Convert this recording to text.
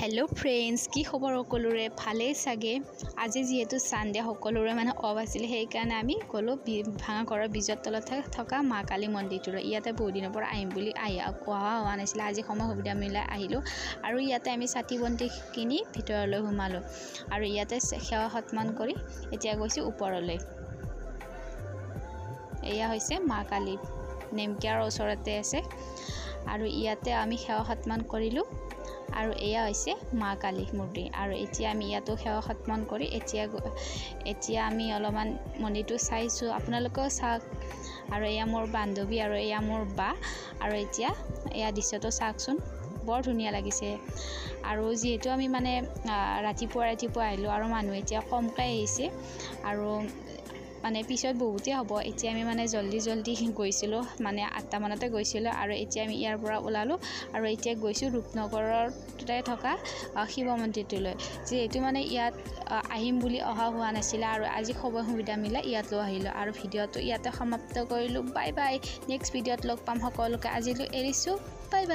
hello friends की खबर सकलोरे भाले सागे आज जेहेतु सानडे सकलोरे माने अफ आছিলে সেইকাৰণে আমি গলো ভাঙা ঘৰৰ বীজৰ তলত থকা মা কালী মন্দিৰটো ইয়াতে বহুত দিনৰ পৰা আহিম বুলি হোৱা নাছিল আজি সময় সুবিধা মিলাই আহিলো আৰু ইয়াতে আমি ছাতি বন্তি কিনি ভিতৰলৈ সোমালো আৰু ইয়াতে সেৱা সন্মান কৰি এতিয়া গৈছো ওপৰলৈ এয়া হৈছে মা কালী নেমকিয়াৰ ওচৰতে আছে আৰু ইয়াতে আমি সেৱা সন্মান কৰিলো আৰু এয়া হৈছে মা কালী মূৰ্তি আৰু এতিয়া আমি ইয়াতো সেৱা সন্মান কৰি এতিয়া আমি অলপমান মন্দিৰটো চাইছো আপোনালোকেও চাওক আৰু এয়া মোৰ বান্ধৱী আৰু এয়া মোৰ বা আৰু এতিয়া এয়া দৃশ্যটো চাওকচোন বৰ ধুনীয়া লাগিছে আৰু যেহেতু আমি মানে ৰাতিপুৱা আহিলো আৰু মানুহ এতিয়া কমকৈ আহিছে আৰু মানে পিছত বহুতে হ'ব এতিয়া আমি মানে জলদি গৈছিলো মানে 8টা মানতে গৈছিলো আৰু এতিয়া আমি ইয়াৰ পৰা ওলালো আৰু এতিয়া গৈছো ৰূপনগৰতে থকা শিৱ মন্দিৰটোলৈ যেহেতু মানে ইয়াত আহিম বুলি হোৱা নাছিল আৰু আজি সময় সুবিধা মিলাই ইয়াতলৈ আহিলো আৰু ভিডিঅ'টো ইয়াতে সমাপ্ত কৰিলো বাই বাই নেক্সট ভিডিঅ'ত লগ পাম সকলোকে আজিলৈ এৰিছো বাই বাই